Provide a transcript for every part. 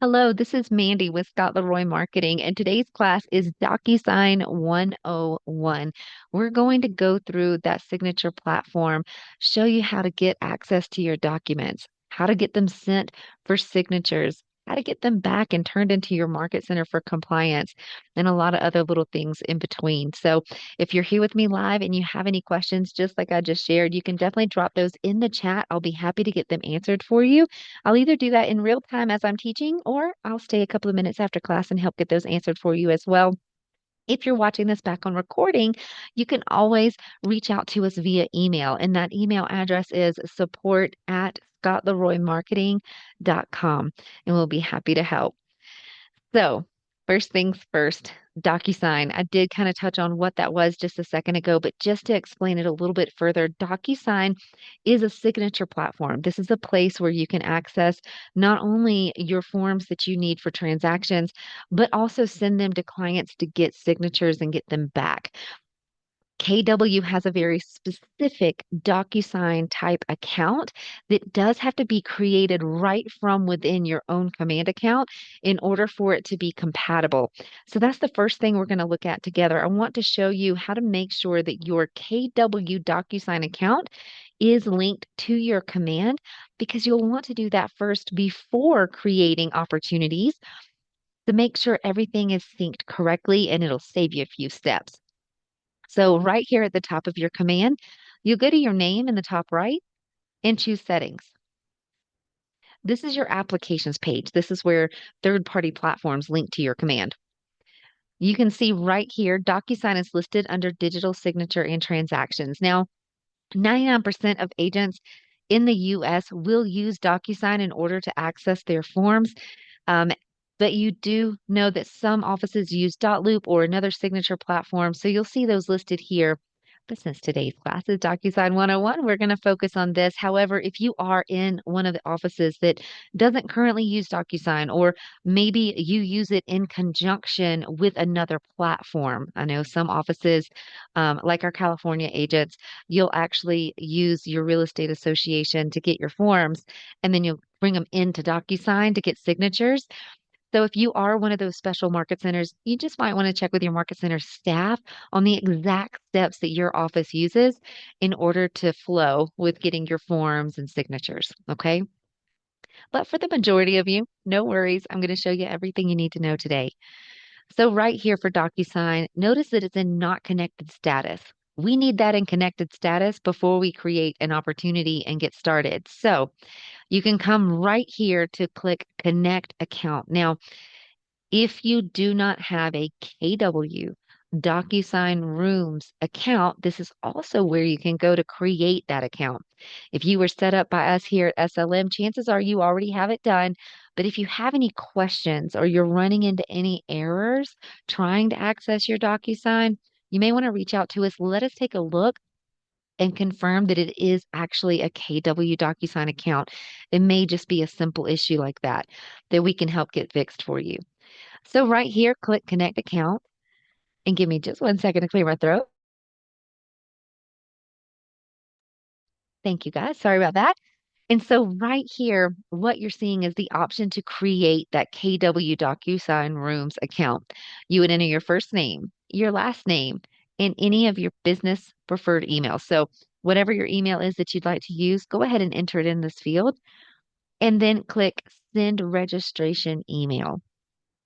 Hello, this is Mandy with Scott Leroy Marketing, and today's class is DocuSign 101. We're going to go through that signature platform, show you how to get access to your documents, how to get them sent for signatures, how to get them back and turned into your market center for compliance, and a lot of other little things in between. So, if you're here with me live and you have any questions, just like I just shared, you can definitely drop those in the chat. I'll be happy to get them answered for you. I'll either do that in real time as I'm teaching, or I'll stay a couple of minutes after class and help get those answered for you as well. If you're watching this back on recording, you can always reach out to us via email, and that email address is support@scottleroymarketing.com, and we'll be happy to help. So, first things first, DocuSign. I did kind of touch on what that was just a second ago, but just to explain it a little bit further, DocuSign is a signature platform. This is a place where you can access not only your forms that you need for transactions, but also send them to clients to get signatures and get them back. KW has a very specific DocuSign type account that does have to be created right from within your own command account in order for it to be compatible. So that's the first thing we're going to look at together. I want to show you how to make sure that your KW DocuSign account is linked to your command, because you'll want to do that first before creating opportunities to make sure everything is synced correctly, and it'll save you a few steps. So right here at the top of your command, you'll go to your name in the top right and choose settings. This is your applications page. This is where third-party platforms link to your command. You can see right here, DocuSign is listed under digital signature and transactions. Now, 99% of agents in the US will use DocuSign in order to access their forms. Um, but you do know that some offices use Dotloop or another signature platform. So you'll see those listed here. But since today's class is DocuSign 101, we're going to focus on this. However, if you are in one of the offices that doesn't currently use DocuSign, or maybe you use it in conjunction with another platform, I know some offices, like our California agents, you'll actually use your real estate association to get your forms, and then you'll bring them into DocuSign to get signatures. So if you are one of those special market centers, you just might want to check with your market center staff on the exact steps that your office uses in order to flow with getting your forms and signatures. Okay. But for the majority of you, no worries. I'm going to show you everything you need to know today. So right here for DocuSign, notice that it's in not connected status. We need that in connected status before we create an opportunity and get started. So you can come right here to click Connect Account. Now, if you do not have a KW DocuSign Rooms account, this is also where you can go to create that account. If you were set up by us here at SLM, chances are you already have it done. But if you have any questions or you're running into any errors trying to access your DocuSign, you may want to reach out to us. Let us take a look and confirm that it is actually a KW DocuSign account. It may just be a simple issue like that that we can help get fixed for you. So right here, click Connect Account, and give me just 1 second to clear my throat. Thank you guys. Sorry about that. And so right here, what you're seeing is the option to create that KW DocuSign Rooms account. You would enter your first name, your last name, and any of your business preferred emails. So whatever your email is that you'd like to use, go ahead and enter it in this field, and then click Send Registration Email.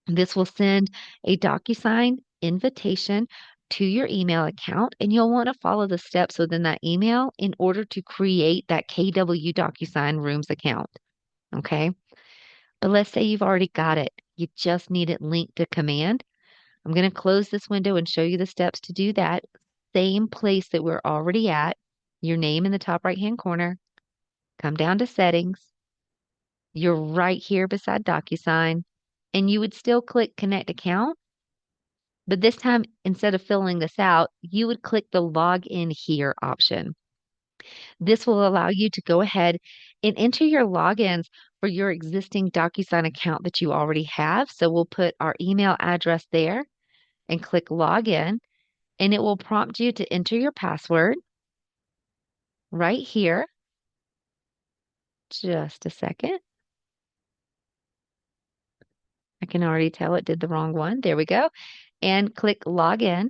This will send a DocuSign invitation to your email account, and you'll want to follow the steps within that email in order to create that KW DocuSign Rooms account. Okay. But let's say you've already got it. You just need it linked to command. I'm going to close this window and show you the steps to do that. Same place that we're already at, your name in the top right-hand corner. Come down to settings. You're right here beside DocuSign, and you would still click Connect Account. But this time, instead of filling this out, you would click the Log In Here option. This will allow you to go ahead and enter your logins for your existing DocuSign account that you already have. So we'll put our email address there and click Login, and it will prompt you to enter your password right here. Just a second. I can already tell it did the wrong one. There we go. And click login.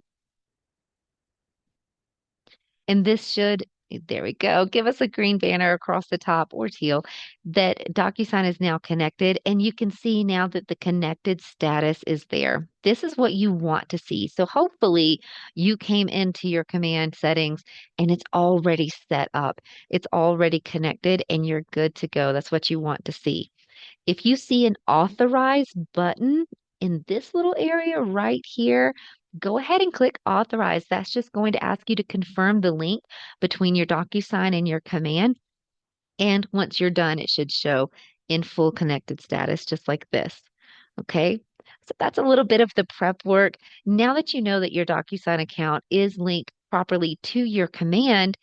And this should, there we go, give us a green banner across the top or teal that DocuSign is now connected. And you can see now that the connected status is there. This is what you want to see. So hopefully you came into your command settings and it's already set up. It's already connected and you're good to go. That's what you want to see. If you see an authorize button in this little area right here, go ahead and click authorize. That's just going to ask you to confirm the link between your DocuSign and your command. And once you're done, it should show in full connected status, just like this. Okay. So that's a little bit of the prep work. Now that you know that your DocuSign account is linked properly to your command,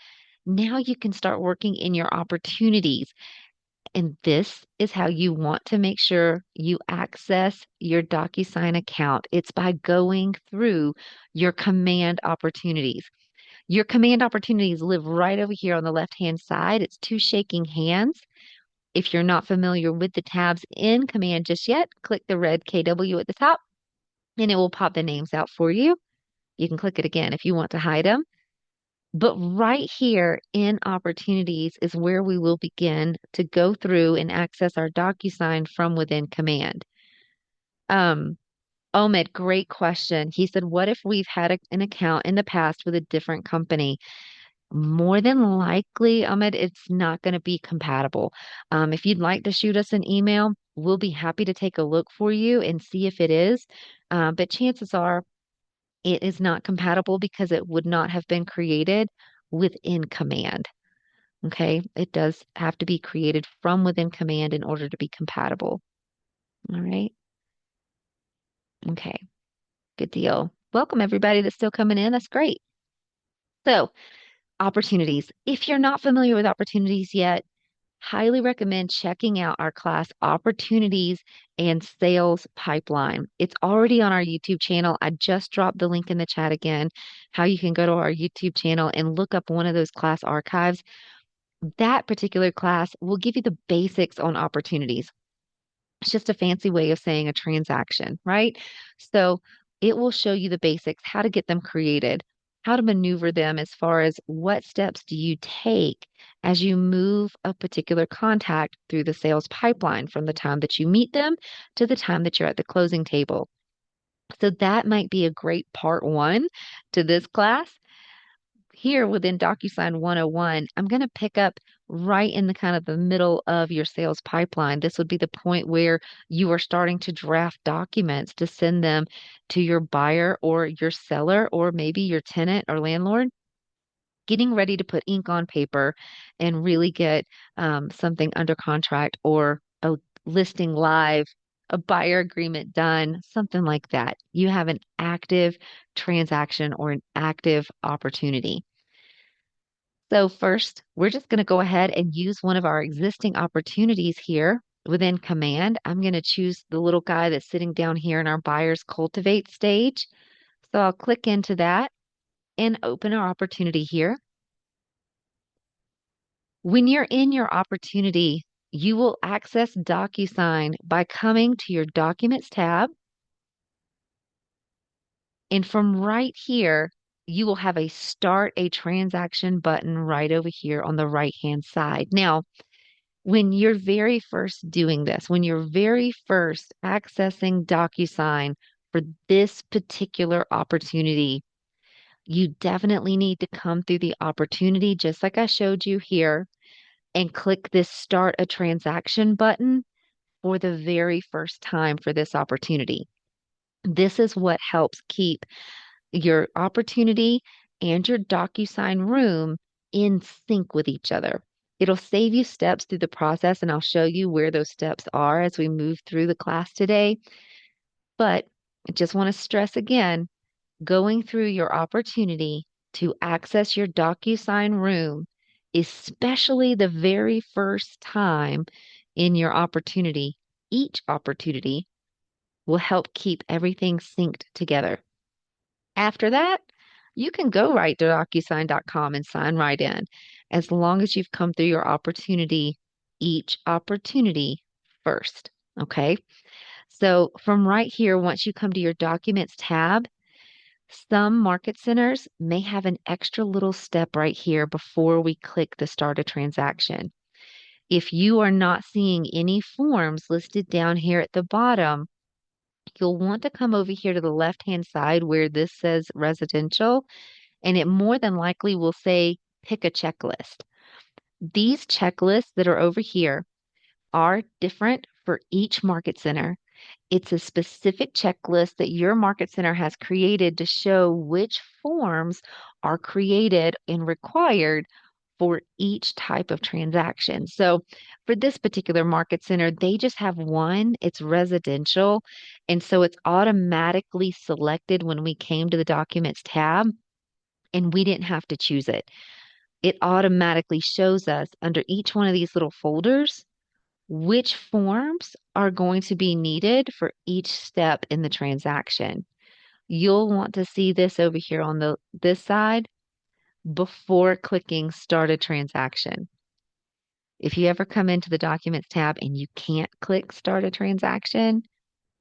now you can start working in your opportunities. And this is how you want to make sure you access your DocuSign account. It's by going through your command opportunities. Your command opportunities live right over here on the left-hand side. It's two shaking hands. If you're not familiar with the tabs in command just yet, click the red KW at the top and it will pop the names out for you. You can click it again if you want to hide them. But right here in opportunities is where we will begin to go through and access our DocuSign from within command. Um, Omid, great question. He said, what if we've had an account in the past with a different company? More than likely, Ahmed, it's not going to be compatible. If you'd like to shoot us an email, we'll be happy to take a look for you and see if it is. But chances are it is not compatible because it would not have been created within command. Okay, it does have to be created from within command in order to be compatible. All right. Okay, good deal. Welcome everybody that's still coming in. That's great. So, opportunities. If you're not familiar with opportunities yet, highly recommend checking out our class Opportunities and Sales Pipeline. It's already on our YouTube channel. I just dropped the link in the chat again, how you can go to our YouTube channel and look up one of those class archives. That particular class will give you the basics on opportunities. It's just a fancy way of saying a transaction, right? So it will show you the basics, how to get them created, how to maneuver them as far as what steps do you take as you move a particular contact through the sales pipeline from the time that you meet them to the time that you're at the closing table. So that might be a great part one to this class. Here within DocuSign 101, I'm going to pick up right in the kind of the middle of your sales pipeline. This would be the point where you are starting to draft documents to send them to your buyer or your seller or maybe your tenant or landlord, getting ready to put ink on paper and really get something under contract or a listing live, a buyer agreement done, something like that. You have an active transaction or an active opportunity. So first, we're just going to go ahead and use one of our existing opportunities here within command. I'm going to choose the little guy that's sitting down here in our buyers cultivate stage. So I'll click into that and open our opportunity here. When you're in your opportunity, you will access DocuSign by coming to your Documents tab. And from right here, you will have a Start a Transaction button right over here on the right-hand side. Now, when you're very first doing this, when you're very first accessing DocuSign for this particular opportunity, you definitely need to come through the opportunity, just like I showed you here, and click this Start a Transaction button for the very first time for this opportunity. This is what helps keep your opportunity and your DocuSign room in sync with each other. It'll save you steps through the process, and I'll show you where those steps are as we move through the class today. But I just want to stress again, going through your opportunity to access your DocuSign room, especially the very first time in your opportunity, each opportunity will help keep everything synced together. After that, you can go right to DocuSign.com and sign right in, as long as you've come through your opportunity, each opportunity first. Okay. So from right here, once you come to your Documents tab, some market centers may have an extra little step right here before we click the Start a Transaction. If you are not seeing any forms listed down here at the bottom, you'll want to come over here to the left-hand side where this says residential, and it more than likely will say pick a checklist. These checklists that are over here are different for each market center. It's a specific checklist that your market center has created to show which forms are created and required for each type of transaction. So for this particular market center, they just have one, it's residential. And so it's automatically selected when we came to the Documents tab, and we didn't have to choose it. It automatically shows us under each one of these little folders which forms are going to be needed for each step in the transaction. You'll want to see this over here on this side before clicking Start a Transaction. If you ever come into the Documents tab and you can't click Start a Transaction,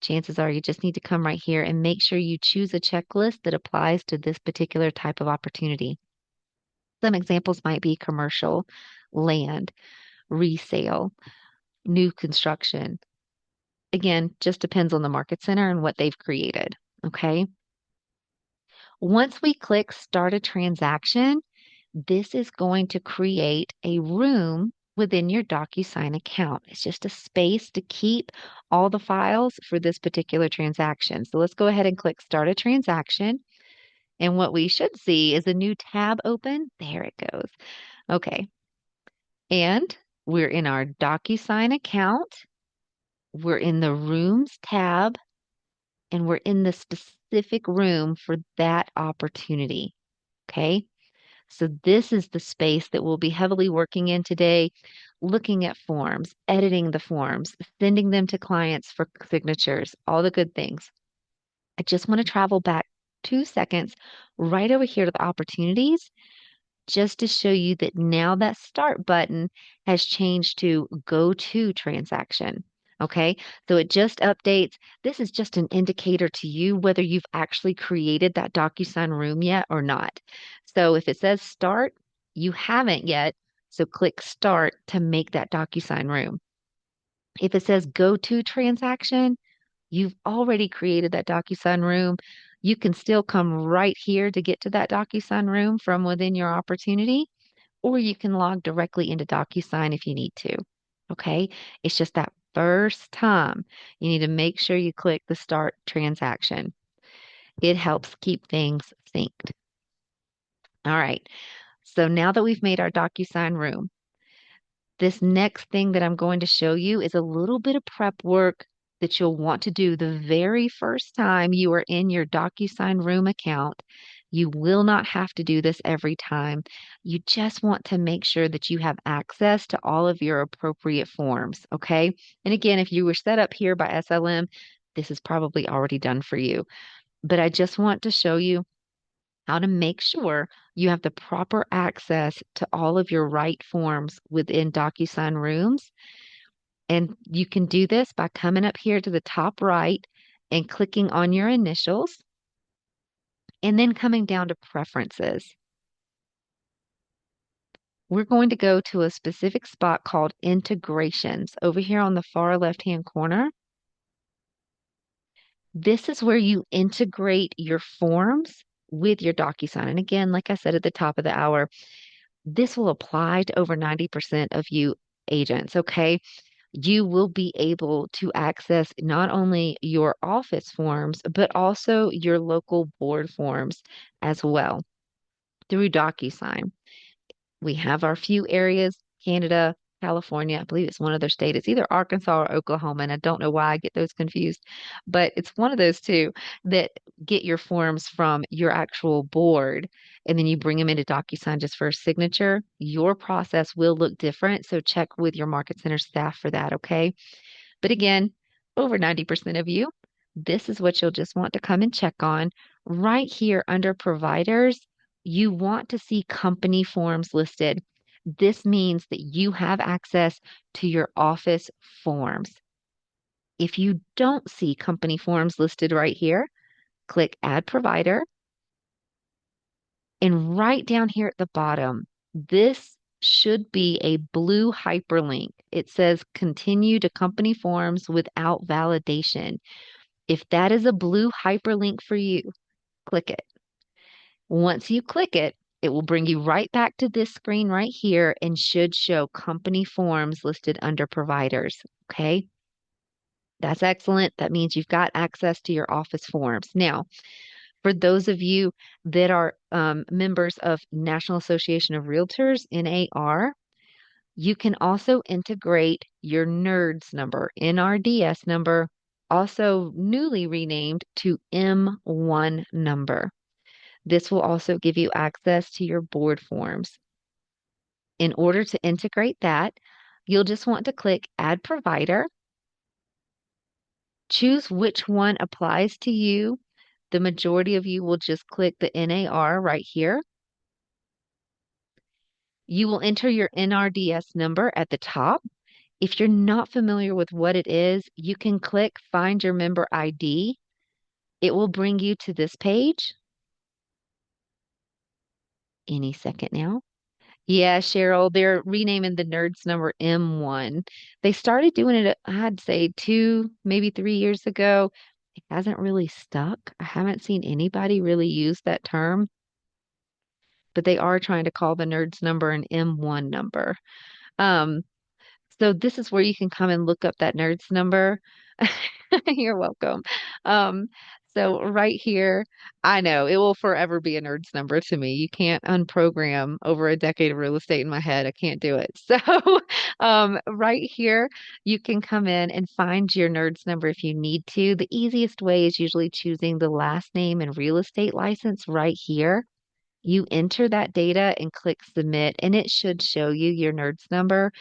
chances are you just need to come right here and make sure you choose a checklist that applies to this particular type of opportunity. Some examples might be commercial, land, resale, new construction. Again, just depends on the market center and what they've created. Okay. Once we click Start a Transaction, this is going to create a room within your DocuSign account. It's just a space to keep all the files for this particular transaction. So let's go ahead and click Start a Transaction. And what we should see is a new tab open. There it goes. Okay. And we're in our DocuSign account. We're in the Rooms tab, and we're in the specific room for that opportunity. Okay. So this is the space that we'll be heavily working in today, looking at forms, editing the forms, sending them to clients for signatures, all the good things. I just want to travel back 2 seconds right over here to the opportunities just to show you that now that start button has changed to go to transaction. Okay, so it just updates. This is just an indicator to you whether you've actually created that DocuSign room yet or not. So if it says start, you haven't yet. So click start to make that DocuSign room. If it says go to transaction, you've already created that DocuSign room. You can still come right here to get to that DocuSign room from within your opportunity, or you can log directly into DocuSign if you need to. Okay. It's just that first time you need to make sure you click the start transaction. It helps keep things synced. All right. So now that we've made our DocuSign room, this next thing that I'm going to show you is a little bit of prep work that you'll want to do the very first time you are in your DocuSign Room account. You will not have to do this every time. You just want to make sure that you have access to all of your appropriate forms, okay? And again, if you were set up here by SLM, this is probably already done for you. But I just want to show you how to make sure you have the proper access to all of your right forms within DocuSign Rooms. And you can do this by coming up here to the top right and clicking on your initials and then coming down to Preferences. We're going to go to a specific spot called Integrations over here on the far left-hand corner. This is where you integrate your forms with your DocuSign. And again, like I said at the top of the hour, this will apply to over 90% of you agents, okay? You will be able to access not only your office forms, but also your local board forms as well through DocuSign. We have our few areas, Canada, California. I believe it's one other state. It's either Arkansas or Oklahoma, and I don't know why I get those confused, but it's one of those two that get your forms from your actual board, and then you bring them into DocuSign just for a signature. Your process will look different, so check with your Market Center staff for that, okay? But again, over 90% of you, this is what you'll just want to come and check on. Right here under providers, you want to see company forms listed. This means that you have access to your office forms. If you don't see company forms listed right here, click Add Provider. And right down here at the bottom, this should be a blue hyperlink. It says continue to company forms without validation. If that is a blue hyperlink for you, click it. Once you click it, it will bring you right back to this screen right here and should show company forms listed under providers. Okay, that's excellent. That means you've got access to your office forms. Now, for those of you that are members of National Association of Realtors, NAR, you can also integrate your NERDS number, NRDS number, also newly renamed to M1 number. This will also give you access to your board forms. In order to integrate that, you'll just want to click Add Provider, choose which one applies to you. The majority of you will just click the NAR right here. You will enter your NRDS number at the top. If you're not familiar with what it is, you can click Find Your Member ID. It will bring you to this page any second now. Yeah, Cheryl, they're renaming the Nerds number M1. They started doing it, I'd say 2, maybe 3 years ago. It hasn't really stuck. I haven't seen anybody really use that term, but they are trying to call the Nerds number an M1 number. Um, So this is where you can come and look up that NERDS number. You're welcome. Um, so right here, I know it will forever be a NERDS number to me. You can't unprogram over a decade of real estate in my head. I can't do it. So right here, you can come in and find your NERDS number if you need to. The easiest way is usually choosing the last name and real estate license right here. You enter that data and click submit, and it should show you your NERDS number.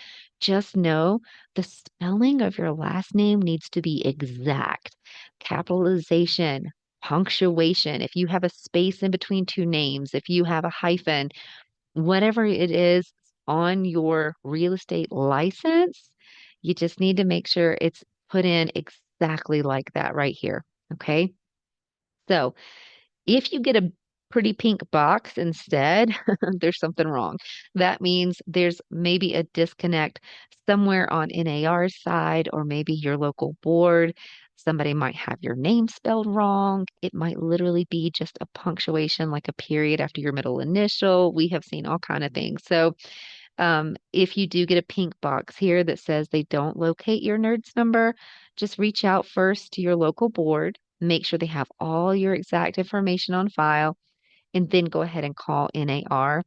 Just know the spelling of your last name needs to be exact. Capitalization, punctuation, if you have a space in between two names, if you have a hyphen, whatever it is on your real estate license, you just need to make sure it's put in exactly like that right here. Okay. So, if you get a pretty pink box instead, there's something wrong. That means there's maybe a disconnect somewhere on NAR's side, or maybe your local board. Somebody might have your name spelled wrong. It might literally be just a punctuation, like a period after your middle initial. We have seen all kind of things. So if you do get a pink box here that says they don't locate your NERDS number, just reach out first to your local board, make sure they have all your exact information on file, and then go ahead and call NAR.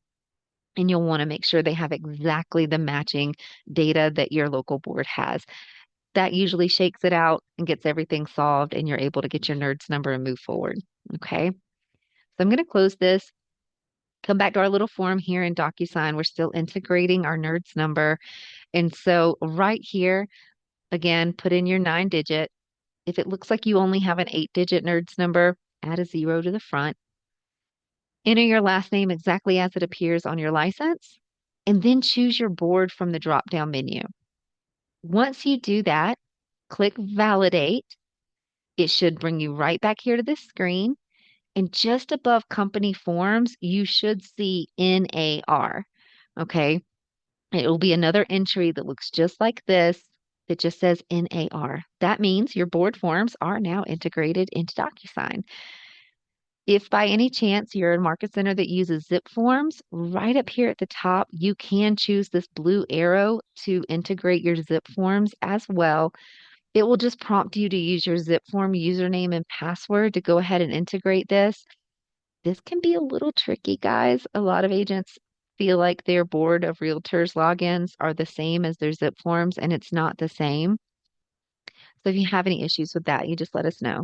And you'll want to make sure they have exactly the matching data that your local board has. That usually shakes it out and gets everything solved, and you're able to get your NERDS number and move forward. Okay. So I'm going to close this. Come back to our little form here in DocuSign. We're still integrating our NERDS number. And so right here, again, put in your 9 digit. If it looks like you only have an 8 digit NERDS number, add a 0 to the front. Enter your last name exactly as it appears on your license, and then choose your board from the drop-down menu. Once you do that, click Validate. It should bring you right back here to this screen. And just above company forms, you should see NAR. Okay. It will be another entry that looks just like this that just says NAR. That means your board forms are now integrated into DocuSign. If by any chance you're a market center that uses zip forms, right up here at the top, you can choose this blue arrow to integrate your zip forms as well. It will just prompt you to use your zip form username and password to go ahead and integrate this. This can be a little tricky, guys. A lot of agents feel like their board of realtors logins are the same as their zip forms, and it's not the same. So if you have any issues with that, you just let us know.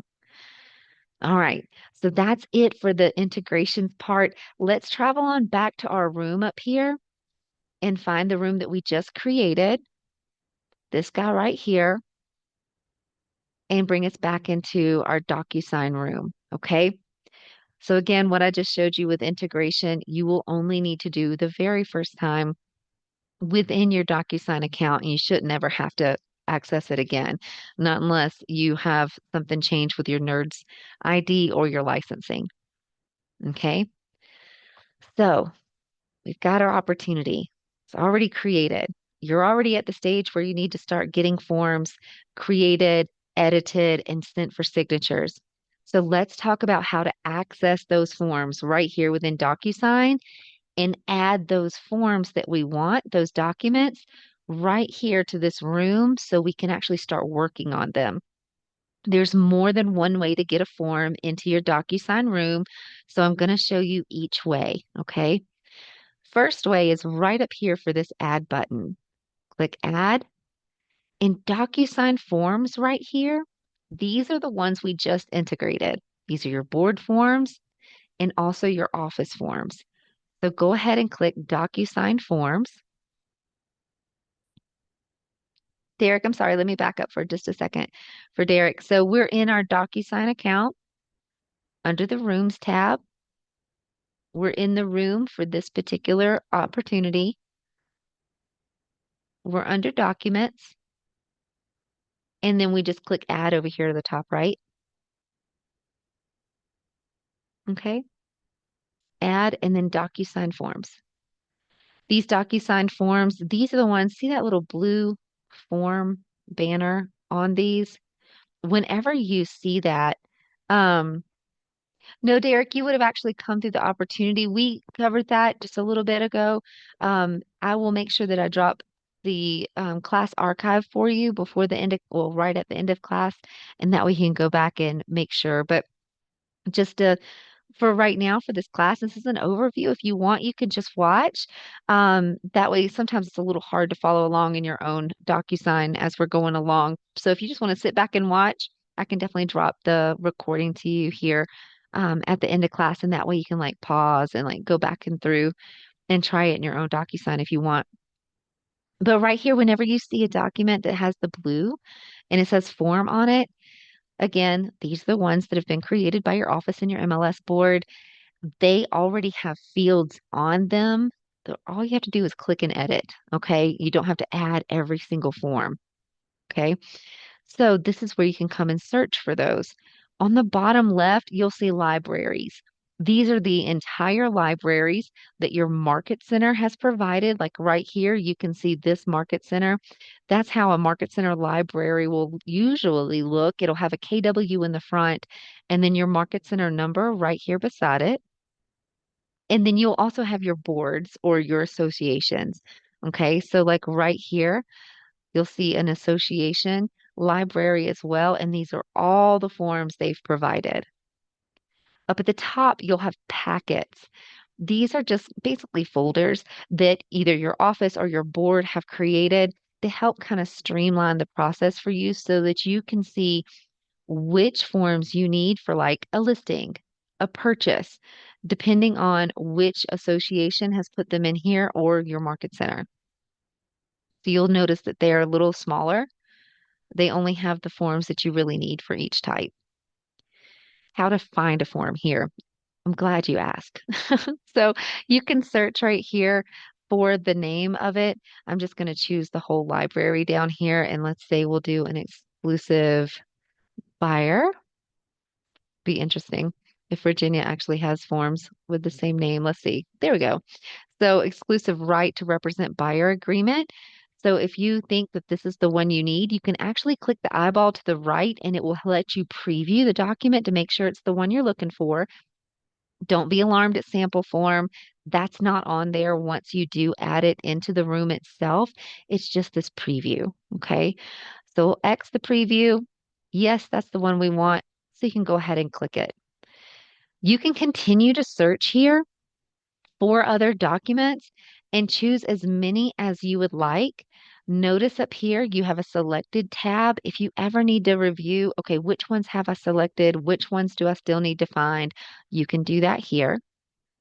All right. So that's it for the integrations part. Let's travel on back to our room up here and find the room that we just created. This guy right here, and bring us back into our DocuSign room. Okay. So again, what I just showed you with integration, you will only need to do the very first time within your DocuSign account, and you should never have to access it again, not unless you have something changed with your NERDS ID or your licensing. Okay, so we've got our opportunity. It's already created. You're already at the stage where you need to start getting forms created, edited, and sent for signatures. So let's talk about how to access those forms right here within DocuSign and add those forms that we want, those documents, right here to this room so we can actually start working on them. There's more than one way to get a form into your DocuSign room, so I'm going to show you each way, okay? First way is right up here for this add button. Click add. In DocuSign forms right here, these are the ones we just integrated. These are your board forms and also your office forms. So go ahead and click DocuSign forms. Derek, I'm sorry, let me back up for just a second for Derek. So we're in our DocuSign account under the Rooms tab. We're in the room for this particular opportunity. We're under Documents, and then we just click Add over here to the top right. Okay, Add, and then DocuSign Forms. These DocuSign forms, these are the ones, see that little blue form banner on these? Whenever you see that, um, no, Derek, you would have actually come through the opportunity. We covered that just a little bit ago. I will make sure that I drop the class archive for you before the end of, well, right at the end of class, and that way you can go back and make sure. But just to for right now for this class, this is an overview. If you want, you can just watch. That way, sometimes it's a little hard to follow along in your own DocuSign as we're going along. So if you just want to sit back and watch, I can definitely drop the recording to you here at the end of class, and that way you can like pause and like go back and through and try it in your own DocuSign if you want. But right here, whenever you see a document that has the blue and it says form on it, again, these are the ones that have been created by your office and your MLS board. They already have fields on them. All you have to do is click and edit. Okay. You don't have to add every single form. Okay. So this is where you can come and search for those. On the bottom left, you'll see libraries. These are the entire libraries that your market center has provided. Like right here, you can see this market center. That's how a market center library will usually look. It'll have a KW in the front and then your market center number right here beside it. And then you'll also have your boards or your associations. Okay, so like right here, you'll see an association library as well, and these are all the forms they've provided. Up at the top, you'll have packets. These are just basically folders that either your office or your board have created to help kind of streamline the process for you so that you can see which forms you need for like a listing, a purchase, depending on which association has put them in here or your market center. So you'll notice that they are a little smaller. They only have the forms that you really need for each type. How to find a form here. I'm glad you asked. So you can search right here for the name of it. I'm just going to choose the whole library down here, and let's say we'll do an exclusive buyer. Be interesting if Virginia actually has forms with the same name. Let's see. There we go. So exclusive right to represent buyer agreement. So if you think that this is the one you need, you can actually click the eyeball to the right and it will let you preview the document to make sure it's the one you're looking for. Don't be alarmed at sample form. That's not on there once you do add it into the room itself. It's just this preview. Okay. So X the preview. Yes, that's the one we want. So you can go ahead and click it. You can continue to search here for other documents and choose as many as you would like. Notice up here you have a selected tab. If you ever need to review, okay, which ones have I selected? Which ones do I still need to find? You can do that here. And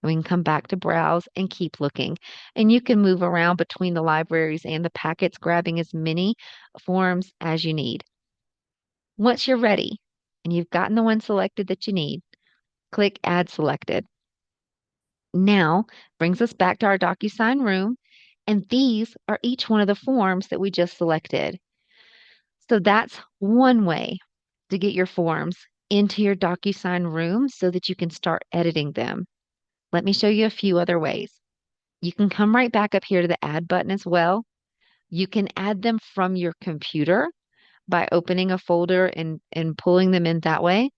we can come back to browse and keep looking. And you can move around between the libraries and the packets, grabbing as many forms as you need. Once you're ready and you've gotten the one selected that you need, click Add Selected. Now brings us back to our DocuSign room, and these are each one of the forms that we just selected. So that's one way to get your forms into your DocuSign room so that you can start editing them. Let me show you a few other ways. You can come right back up here to the add button as well. You can add them from your computer by opening a folder and pulling them in that way.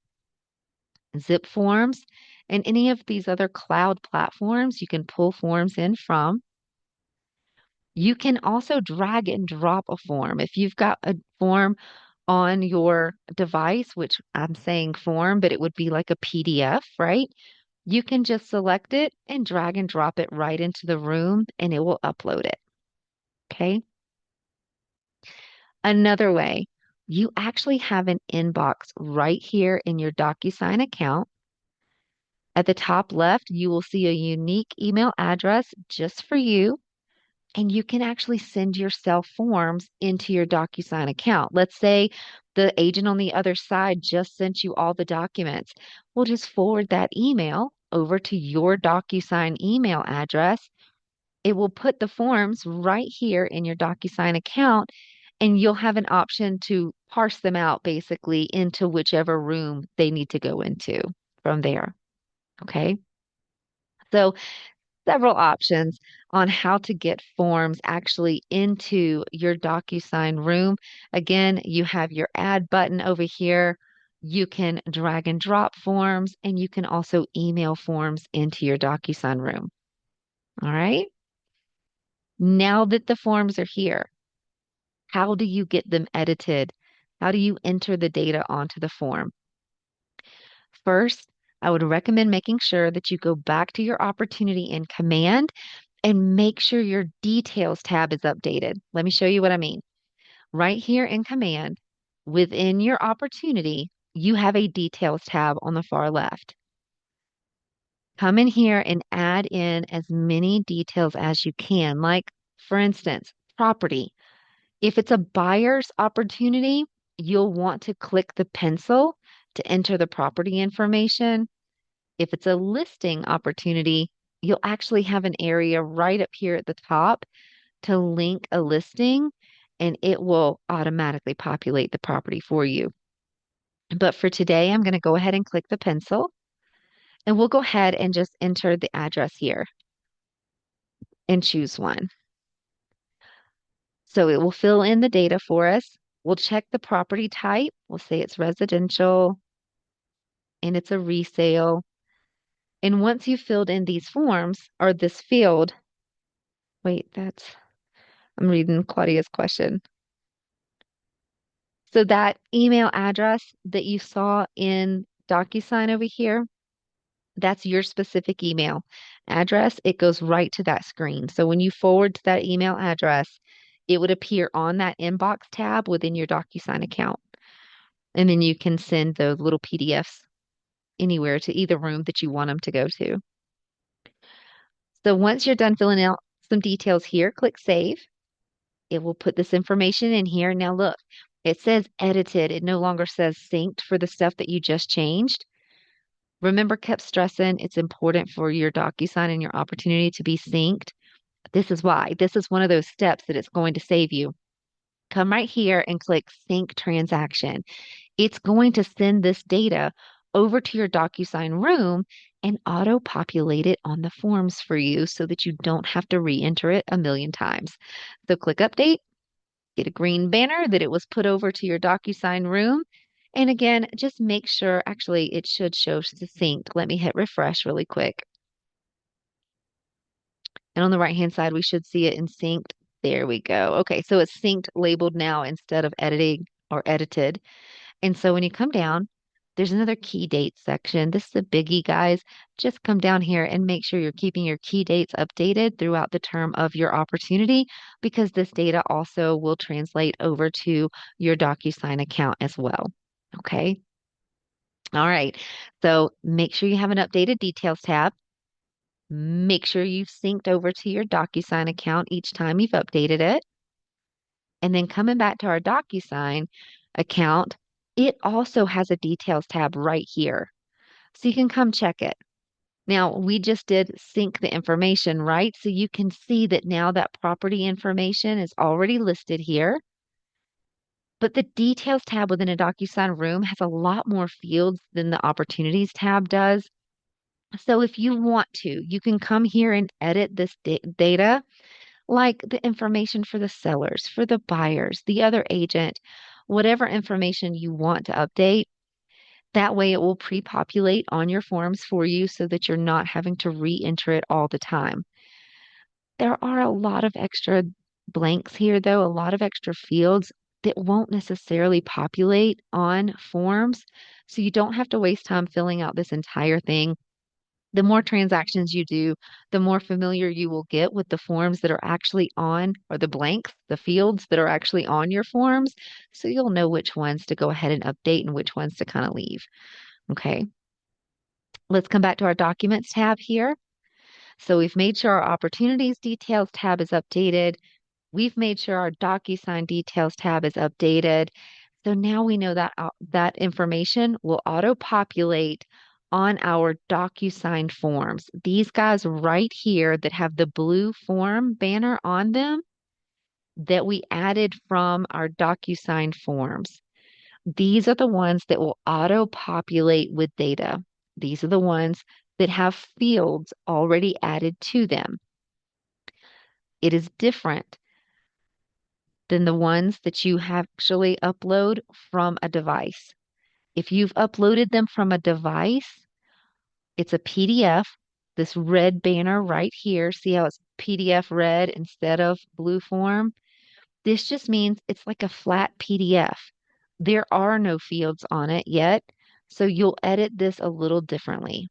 Zip forms and any of these other cloud platforms you can pull forms in from. You can also drag and drop a form. If you've got a form on your device, which I'm saying form, but it would be like a PDF, right? You can just select it and drag and drop it right into the room and it will upload it. Okay. Another way, you actually have an inbox right here in your DocuSign account. At the top left, you will see a unique email address just for you, and you can actually send yourself forms into your DocuSign account. Let's say the agent on the other side just sent you all the documents. We'll just forward that email over to your DocuSign email address. It will put the forms right here in your DocuSign account, and you'll have an option to parse them out basically into whichever room they need to go into from there. Okay. So several options on how to get forms actually into your DocuSign room. Again, you have your add button over here. You can drag and drop forms, and you can also email forms into your DocuSign room. All right. Now that the forms are here, how do you get them edited? How do you enter the data onto the form? First, I would recommend making sure that you go back to your opportunity in Command and make sure your Details tab is updated. Let me show you what I mean. Right here in Command, within your opportunity, you have a Details tab on the far left. Come in here and add in as many details as you can. Like, for instance, property. If it's a buyer's opportunity, you'll want to click the pencil to enter the property information. If it's a listing opportunity, you'll actually have an area right up here at the top to link a listing, and it will automatically populate the property for you. But for today, I'm going to go ahead and click the pencil, and we'll go ahead and just enter the address here and choose one. So it will fill in the data for us. We'll check the property type. We'll say it's residential and it's a resale. And once you've filled in these forms or this field, wait, I'm reading Claudia's question. So that email address that you saw in DocuSign over here, that's your specific email address. It goes right to that screen. So when you forward to that email address, it would appear on that inbox tab within your DocuSign account. And then you can send those little PDFs anywhere to either room that you want them to go to. So once you're done filling out some details here, click Save. It will put this information in here. Now look, it says edited. It no longer says synced for the stuff that you just changed. Remember, kept stressing it's important for your DocuSign and your opportunity to be synced. This is why. This is one of those steps that it's going to save you. Come right here and click Sync Transaction. It's going to send this data over to your DocuSign room and auto-populate it on the forms for you so that you don't have to re-enter it a million times. So click Update, get a green banner that it was put over to your DocuSign room. And again, just make sure, actually, it should show succinct. Let me hit refresh really quick. And on the right-hand side, we should see it in synced. There we go. Okay, so it's synced labeled now instead of editing or edited. And so when you come down, there's another key date section. This is a biggie, guys. Just come down here and make sure you're keeping your key dates updated throughout the term of your opportunity, because this data also will translate over to your DocuSign account as well. Okay. All right. So make sure you have an updated details tab. Make sure you've synced over to your DocuSign account each time you've updated it. And then coming back to our DocuSign account, it also has a details tab right here. So you can come check it. Now, we just did sync the information, right? So you can see that now that property information is already listed here. But the details tab within a DocuSign Room has a lot more fields than the opportunities tab does. So if you want to, you can come here and edit this data, like the information for the sellers, for the buyers, the other agent, whatever information you want to update. That way it will pre-populate on your forms for you so that you're not having to re-enter it all the time. There are a lot of extra blanks here, though, a lot of extra fields that won't necessarily populate on forms. So you don't have to waste time filling out this entire thing. The more transactions you do, the more familiar you will get with the forms that are actually on, or the blanks, the fields that are actually on your forms. So you'll know which ones to go ahead and update and which ones to kind of leave. Okay. Let's come back to our documents tab here. So we've made sure our opportunities details tab is updated. We've made sure our DocuSign details tab is updated. So now we know that that information will auto-populate on our DocuSign forms. These guys right here that have the blue form banner on them that we added from our DocuSign forms. These are the ones that will auto-populate with data. These are the ones that have fields already added to them. It is different than the ones that you actually upload from a device. If you've uploaded them from a device, it's a PDF, this red banner right here. See how it's PDF red instead of blue form? This just means it's like a flat PDF. There are no fields on it yet, so you'll edit this a little differently.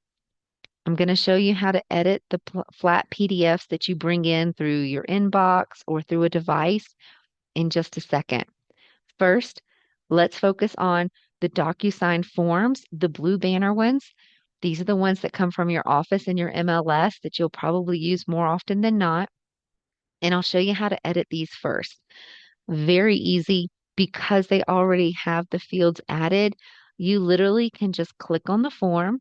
I'm going to show you how to edit the flat PDFs that you bring in through your inbox or through a device in just a second. First, let's focus on the DocuSign forms, the blue banner ones. These are the ones that come from your office and your MLS that you'll probably use more often than not. And I'll show you how to edit these first. Very easy because they already have the fields added. You literally can just click on the form.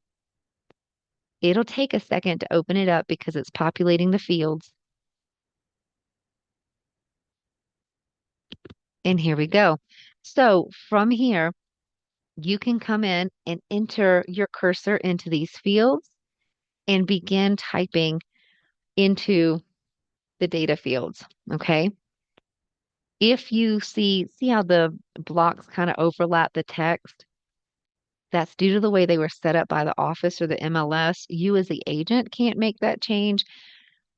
It'll take a second to open it up because it's populating the fields. And here we go. So from here, you can come in and enter your cursor into these fields and begin typing into the data fields. Okay. If you see how the blocks kind of overlap the text, that's due to the way they were set up by the office or the MLS. You as the agent can't make that change,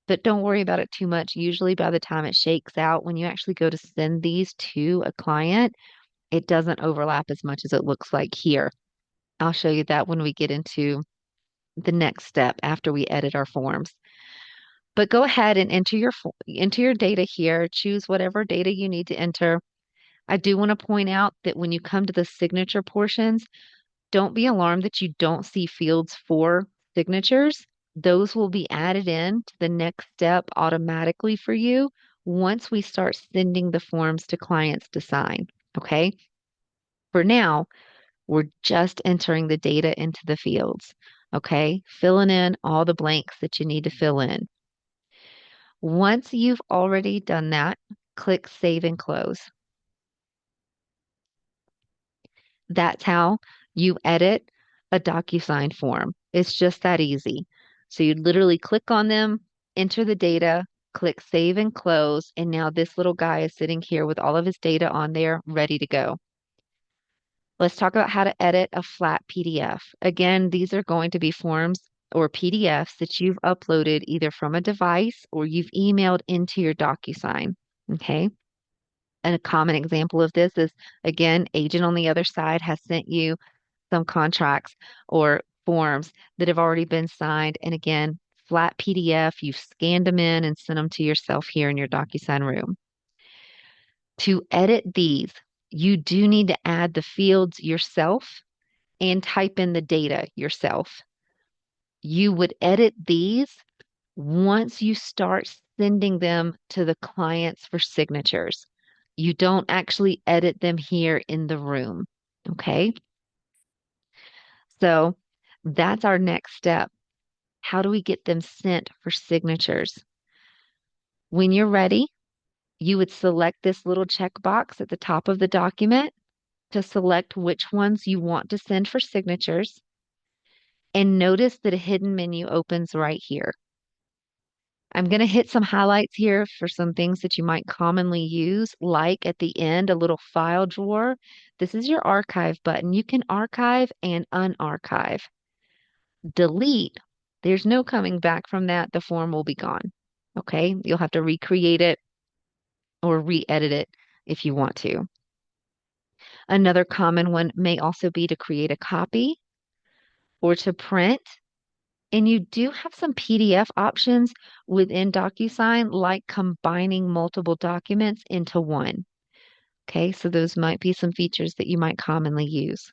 but don't worry about it too much. Usually by the time it shakes out, when you actually go to send these to a client, it doesn't overlap as much as it looks like here. I'll show you that when we get into the next step after we edit our forms. But go ahead and enter your data here. Choose whatever data you need to enter. I do want to point out that when you come to the signature portions, don't be alarmed that you don't see fields for signatures. Those will be added in to the next step automatically for you once we start sending the forms to clients to sign. Okay. For now, we're just entering the data into the fields. Okay. Filling in all the blanks that you need to fill in. Once you've already done that, click Save and Close. That's how you edit a DocuSign form. It's just that easy. So you literally click on them, enter the data, click Save and Close, and now this little guy is sitting here with all of his data on there, ready to go. Let's talk about how to edit a flat PDF. Again, these are going to be forms or PDFs that you've uploaded either from a device or you've emailed into your DocuSign. Okay. And a common example of this is, again, agent on the other side has sent you some contracts or forms that have already been signed. And again, flat PDF, you've scanned them in and sent them to yourself here in your DocuSign room. To edit these, you do need to add the fields yourself and type in the data yourself. You would edit these once you start sending them to the clients for signatures. You don't actually edit them here in the room. Okay. So that's our next step. How do we get them sent for signatures? When you're ready, You would select this little checkbox at the top of the document to select which ones you want to send for signatures. And notice that a hidden menu opens right here. I'm going to hit some highlights here for some things that you might commonly use, like at the end, a little file drawer. This is your archive button. You can archive and unarchive. Delete, there's no coming back from that. The form will be gone. Okay, you'll have to recreate it or re-edit it if you want to. Another common one may also be to create a copy or to print. And you do have some PDF options within DocuSign, like combining multiple documents into one. Okay, so those might be some features that you might commonly use.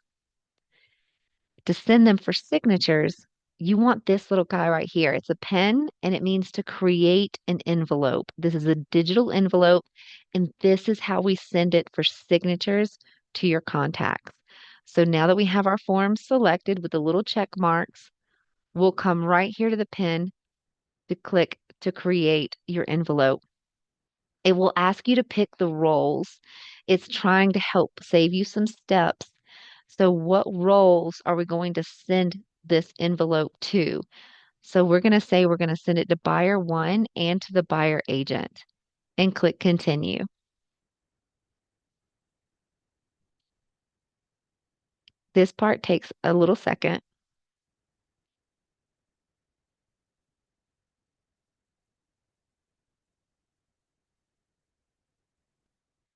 To send them for signatures, you want this little guy right here. It's a pen and it means to create an envelope. This is a digital envelope, and this is how we send it for signatures to your contacts. So now that we have our forms selected with the little check marks, we'll come right here to the pen to click to create your envelope. It will ask you to pick the roles. It's trying to help save you some steps. So, what roles are we going to send this envelope to? So, we're going to say we're going to send it to buyer one and to the buyer agent and click continue. This part takes a little second.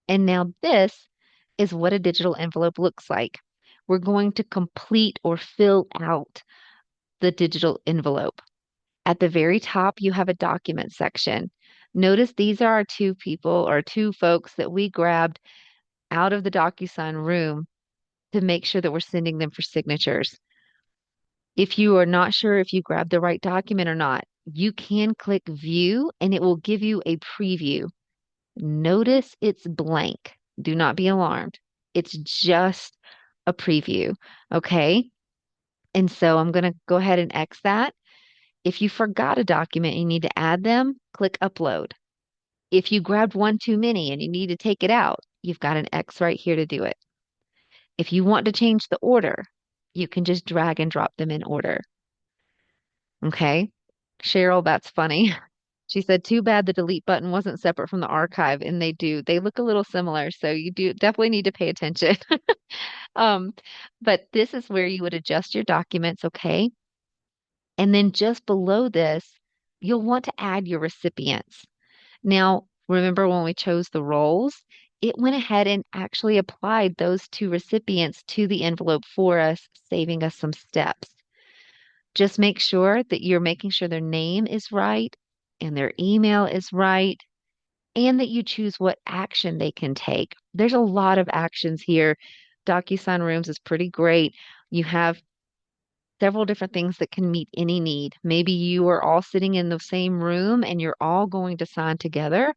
And now this is what a digital envelope looks like. We're going to complete or fill out the digital envelope. At the very top, you have a document section. Notice these are our two people or two folks that we grabbed out of the DocuSign room to make sure that we're sending them for signatures. If you are not sure if you grabbed the right document or not, you can click view and it will give you a preview. Notice it's blank. Do not be alarmed. It's just a preview. Okay. And so I'm going to go ahead and X that. If you forgot a document and you need to add them, click upload. If you grabbed one too many and you need to take it out, you've got an X right here to do it. If you want to change the order, you can just drag and drop them in order. Okay. Cheryl, that's funny. She said, too bad the delete button wasn't separate from the archive, and they do. They look a little similar, so you do definitely need to pay attention. Um, but this is where you would adjust your documents, okay? And then just below this, you'll want to add your recipients. Now, remember when we chose the roles, it went ahead and actually applied those two recipients to the envelope for us, saving us some steps. Just make sure that you're making sure their name is right and their email is right, and that you choose what action they can take. There's a lot of actions here. DocuSign Rooms is pretty great. You have several different things that can meet any need. Maybe you are all sitting in the same room and you're all going to sign together.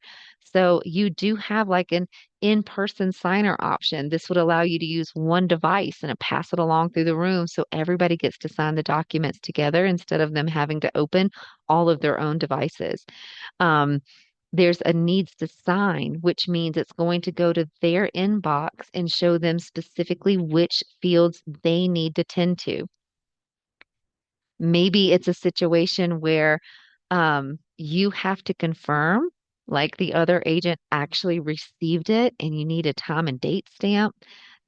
So you do have like an in-person signer option. This would allow you to use one device and pass it along through the room so everybody gets to sign the documents together instead of them having to open all of their own devices. Um, there's a needs to sign, which means it's going to go to their inbox and show them specifically which fields they need to tend to. Maybe it's a situation where you have to confirm, like the other agent actually received it and you need a time and date stamp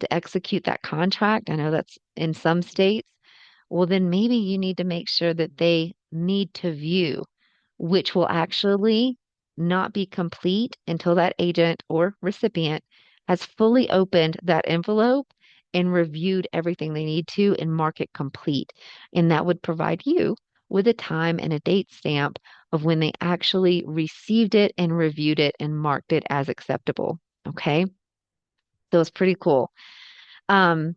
to execute that contract. I know that's in some states. Well, then maybe you need to make sure that they need to view, which will actually not be complete until that agent or recipient has fully opened that envelope and reviewed everything they need to and mark it complete. And that would provide you with a time and a date stamp of when they actually received it and reviewed it and marked it as acceptable. Okay. So it's pretty cool. Um,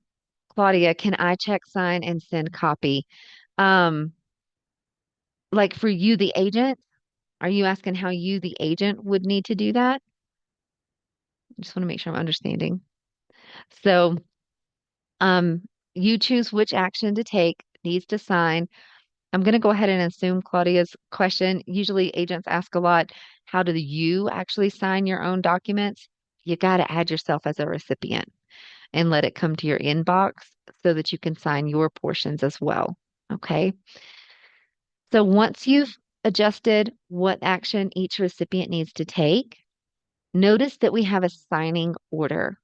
Claudia, can I check, sign, and send copy? Um, like for you, the agent, are you asking how you, the agent, would need to do that? I just want to make sure I'm understanding. So, um, you choose which action to take, needs to sign. I'm going to go ahead and assume Claudia's question. Usually agents ask a lot, how do you actually sign your own documents? You got to add yourself as a recipient and let it come to your inbox so that you can sign your portions as well. Okay. So once you've adjusted what action each recipient needs to take, notice that we have a signing order.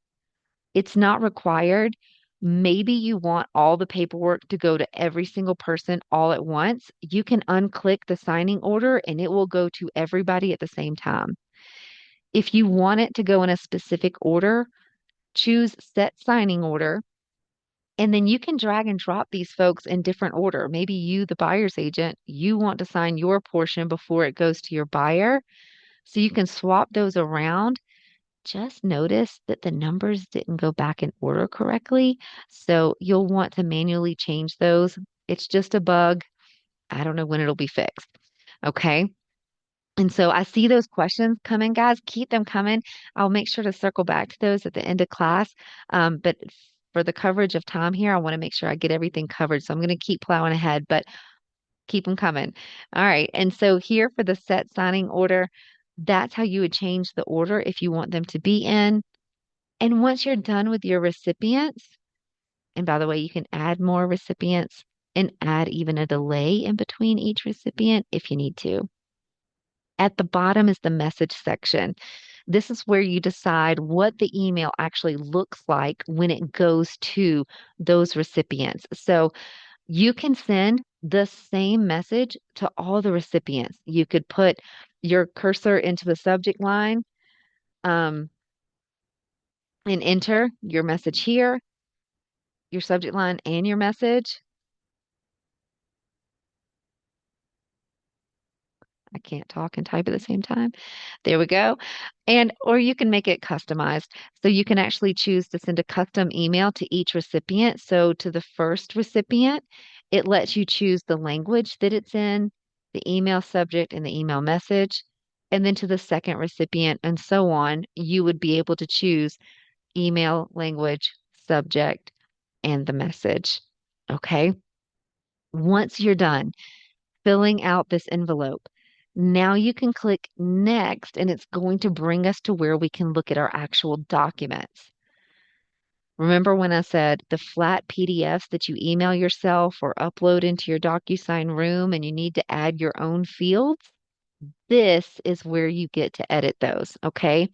It's not required. Maybe you want all the paperwork to go to every single person all at once. You can unclick the signing order and it will go to everybody at the same time. If you want it to go in a specific order, choose set signing order. And then you can drag and drop these folks in different order. Maybe you, the buyer's agent, you want to sign your portion before it goes to your buyer. So you can swap those around. Just notice that the numbers didn't go back in order correctly. So you'll want to manually change those. It's just a bug. I don't know when it'll be fixed. Okay. And so I see those questions coming, guys. Keep them coming. I'll make sure to circle back to those at the end of class. But for the coverage of time here, I want to make sure I get everything covered. So I'm going to keep plowing ahead, but keep them coming. All right. And so here for the set signing order, that's how you would change the order if you want them to be in. And once you're done with your recipients, and by the way, you can add more recipients and add even a delay in between each recipient if you need to. At the bottom is the message section. This is where you decide what the email actually looks like when it goes to those recipients. So you can send the same message to all the recipients. You could put your cursor into the subject line, um, and enter your message here, your subject line, and your message. I can't talk and type at the same time. There we go. And or you can make it customized. So you can actually choose to send a custom email to each recipient. So to the first recipient, it lets you choose the language that it's in, the email subject, and the email message. And then to the second recipient, and so on, you would be able to choose email, language, subject, and the message. Okay. Once you're done filling out this envelope, now you can click next and it's going to bring us to where we can look at our actual documents. Remember when I said the flat PDFs that you email yourself or upload into your DocuSign Room and you need to add your own fields? This is where you get to edit those, okay?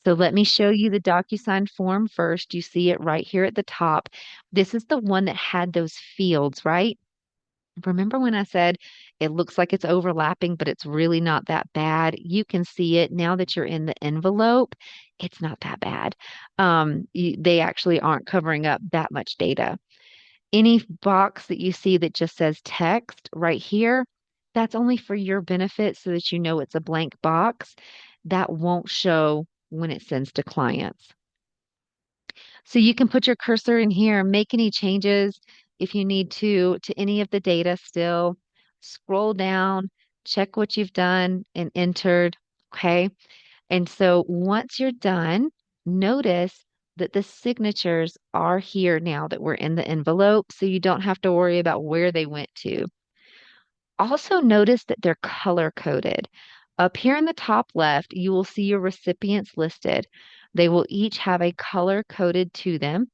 So let me show you the DocuSign form first. You see it right here at the top. This is the one that had those fields, right? Remember when I said it looks like it's overlapping, but it's really not that bad? You can see it now that you're in the envelope. It's not that bad. They actually aren't covering up that much data. Any box that you see that just says text right here, that's only for your benefit so that you know it's a blank box. That won't show when it sends to clients. So you can put your cursor in here, make any changes if you need to any of the data still. Scroll down, check what you've done and entered. Okay. And so once you're done, notice that the signatures are here now that we're in the envelope, so you don't have to worry about where they went to. Also notice that they're color coded. Up here in the top left, you will see your recipients listed. They will each have a color coded to them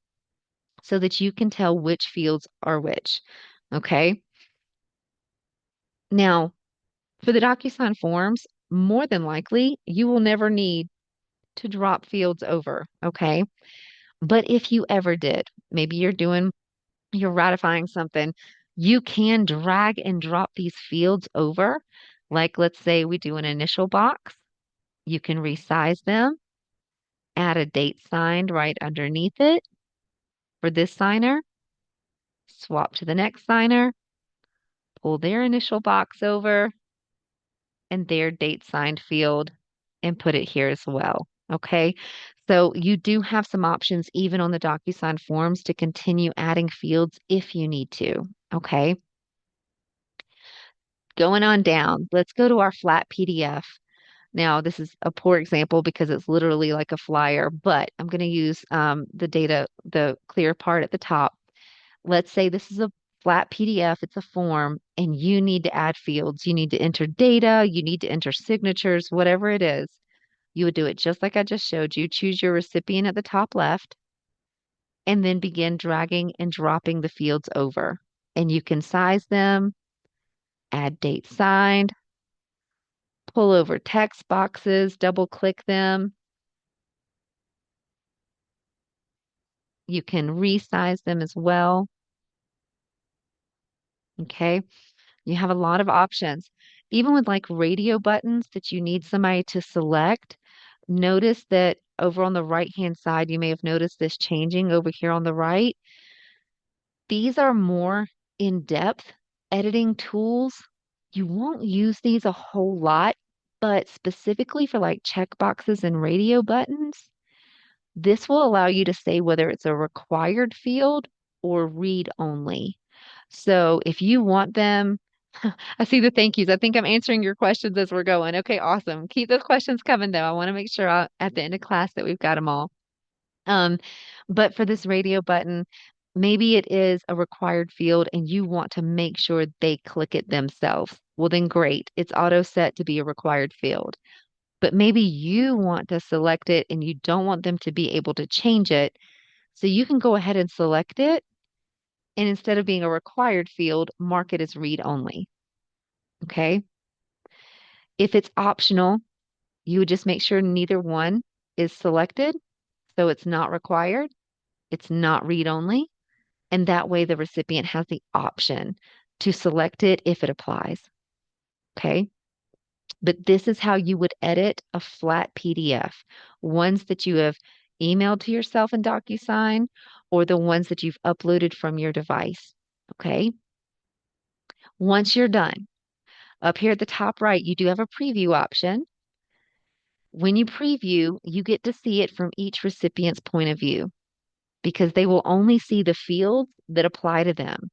so that you can tell which fields are which. Okay. Now, for the DocuSign forms, more than likely, you will never need to drop fields over. Okay. But if you ever did, maybe you're ratifying something, you can drag and drop these fields over. Like, let's say we do an initial box, you can resize them, add a date signed right underneath it for this signer, swap to the next signer, pull their initial box over and their date signed field and put it here as well. Okay. So you do have some options even on the DocuSign forms to continue adding fields if you need to. Okay. Going on down, let's go to our flat PDF. Now, this is a poor example because it's literally like a flyer, but I'm going to use the clear part at the top. Let's say this is a flat PDF, it's a form, and you need to add fields. You need to enter data, you need to enter signatures, whatever it is. You would do it just like I just showed you. Choose your recipient at the top left, and then begin dragging and dropping the fields over. And you can size them, add date signed, pull over text boxes, double click them. You can resize them as well. Okay. You have a lot of options. Even with like radio buttons that you need somebody to select, notice that over on the right-hand side, you may have noticed this changing over here on the right. These are more in-depth editing tools. You won't use these a whole lot, but specifically for like checkboxes and radio buttons, this will allow you to say whether it's a required field or read only. So if you want them, I see the thank yous. I think I'm answering your questions as we're going. Okay, awesome. Keep those questions coming though. I want to make sure at the end of class that we've got them all. Um, but for this radio button, maybe it is a required field and you want to make sure they click it themselves. Well, then great. It's auto set to be a required field. But maybe you want to select it and you don't want them to be able to change it. So you can go ahead and select it. And instead of being a required field, mark it as read only. Okay. If it's optional, you would just make sure neither one is selected. So it's not required. It's not read only. And that way the recipient has the option to select it if it applies. Okay. But this is how you would edit a flat PDF, ones that you have emailed to yourself in DocuSign or the ones that you've uploaded from your device. Okay. Once you're done, up here at the top right, you do have a preview option. When you preview, you get to see it from each recipient's point of view because they will only see the fields that apply to them.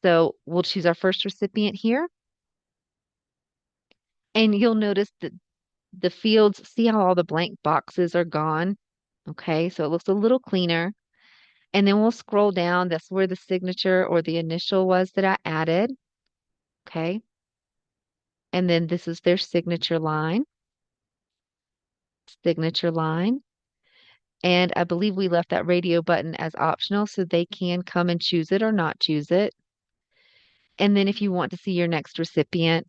So we'll choose our first recipient here, and you'll notice that the fields, see how all the blank boxes are gone? Okay, so it looks a little cleaner. And then we'll scroll down. That's where the signature or the initial was that I added. Okay. And then this is their signature line. And I believe we left that radio button as optional so they can come and choose it or not choose it. And then if you want to see your next recipient,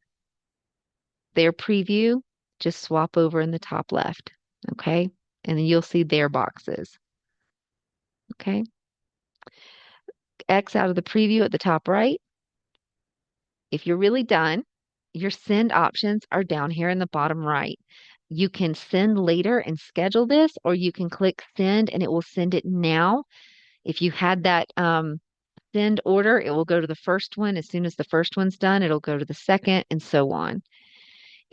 their preview, just swap over in the top left. Okay. And then you'll see their boxes. Okay. X out of the preview at the top right. If you're really done, your send options are down here in the bottom right. You can send later and schedule this, or you can click send and it will send it now. If you had that send order, it will go to the first one. As soon as the first one's done, it'll go to the second and so on.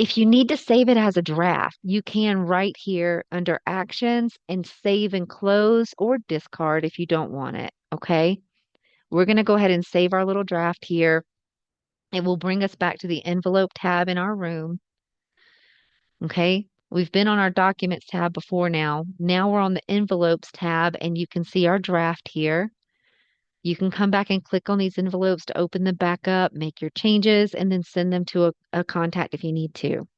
If you need to save it as a draft, you can right here under actions and save and close or discard if you don't want it. Okay. We're going to go ahead and save our little draft here. It will bring us back to the envelope tab in our room. Okay. We've been on our documents tab before now. Now we're on the envelopes tab and you can see our draft here. You can come back and click on these envelopes to open them back up, make your changes, and then send them to a contact if you need to.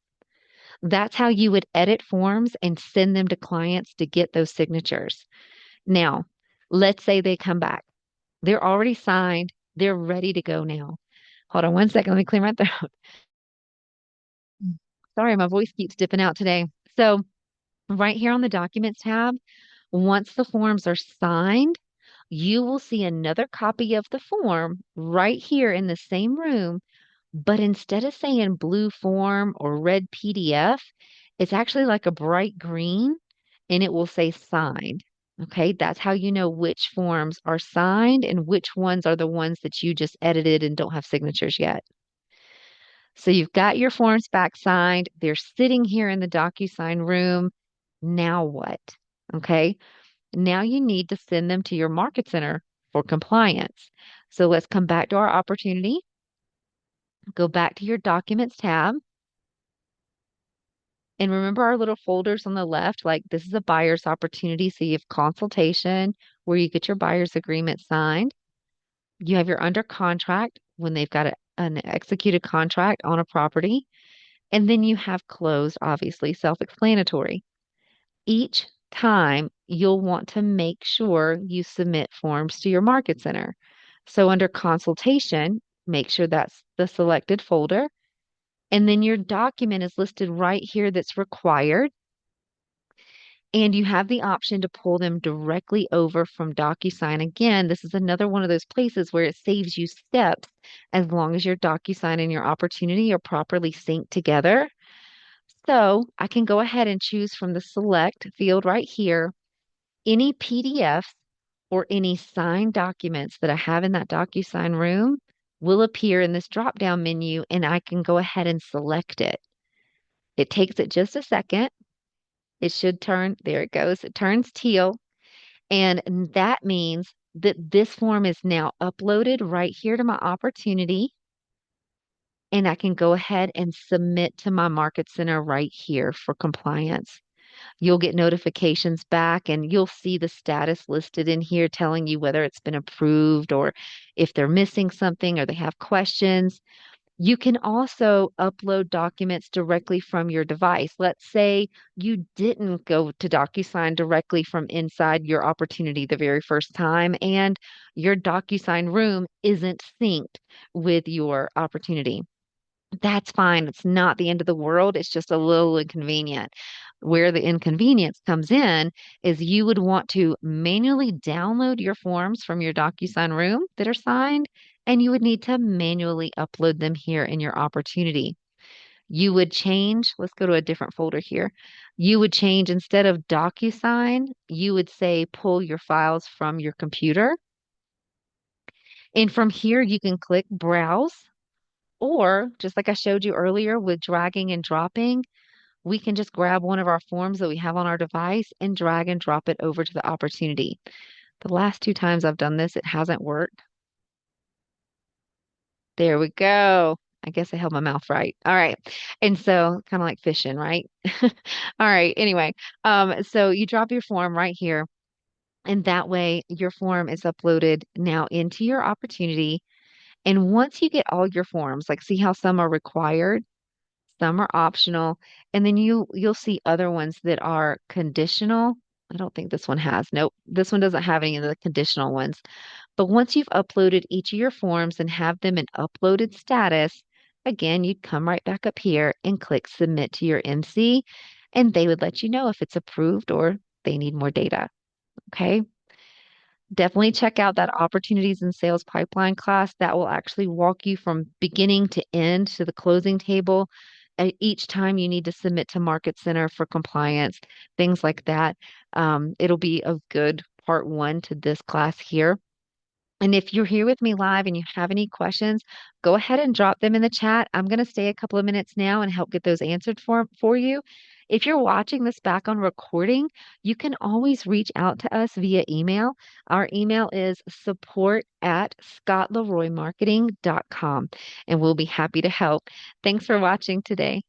That's how you would edit forms and send them to clients to get those signatures. Now, let's say they come back. They're already signed. They're ready to go now. Hold on one second. Let me clear my throat. Sorry, my voice keeps dipping out today. So right here on the Documents tab, once the forms are signed, you will see another copy of the form right here in the same room, but instead of saying blue form or red PDF, it's actually like a bright green and it will say signed. Okay, that's how you know which forms are signed and which ones are the ones that you just edited and don't have signatures yet. So you've got your forms back signed. They're sitting here in the DocuSign room. Now what? Okay. Now you need to send them to your market center for compliance. So let's come back to our opportunity. Go back to your documents tab. And remember our little folders on the left, like this is a buyer's opportunity. So you have consultation where you get your buyer's agreement signed. You have your under contract when they've got an executed contract on a property. And then you have closed, obviously, self-explanatory. Each time you'll want to make sure you submit forms to your market center. So under consultation, make sure that's the selected folder. And then your document is listed right here that's required. And you have the option to pull them directly over from DocuSign. Again, this is another one of those places where it saves you steps as long as your DocuSign and your opportunity are properly synced together. So I can go ahead and choose from the select field right here any PDFs or any signed documents that I have in that DocuSign room will appear in this drop-down menu and I can go ahead and select it. It takes it just a second. It should turn, there it goes, it turns teal. And that means that this form is now uploaded right here to my opportunity. And I can go ahead and submit to my market center right here for compliance. You'll get notifications back and you'll see the status listed in here telling you whether it's been approved or if they're missing something or they have questions. You can also upload documents directly from your device. Let's say you didn't go to DocuSign directly from inside your opportunity the very first time, and your DocuSign room isn't synced with your opportunity. That's fine. It's not the end of the world. It's just a little inconvenient. Where the inconvenience comes in is you would want to manually download your forms from your DocuSign room that are signed, and you would need to manually upload them here in your opportunity. You would change, let's go to a different folder here. You would change instead of DocuSign, you would say pull your files from your computer. And from here, you can click Browse. Or just like I showed you earlier with dragging and dropping, we can just grab one of our forms that we have on our device and drag and drop it over to the opportunity. The last two times I've done this, it hasn't worked. There we go. I guess I held my mouth right. All right. And so kind of like fishing, right? All right. Anyway, so you drop your form right here, and that way your form is uploaded now into your opportunity. And once you get all your forms, like see how some are required? Some are optional, and then you'll see other ones that are conditional. I don't think this one has. Nope, this one doesn't have any of the conditional ones. But once you've uploaded each of your forms and have them in uploaded status, again, you'd come right back up here and click submit to your MC, and they would let you know if it's approved or they need more data. Okay. Definitely check out that opportunities and sales pipeline class. That will actually walk you from beginning to end to the closing table. Each time you need to submit to Market Center for compliance, things like that. It'll be a good part one to this class here. And if you're here with me live and you have any questions, go ahead and drop them in the chat. I'm going to stay a couple of minutes now and help get those answered for you. If you're watching this back on recording, you can always reach out to us via email. Our email is support@scottleroymarketing.com, and we'll be happy to help. Thanks for watching today.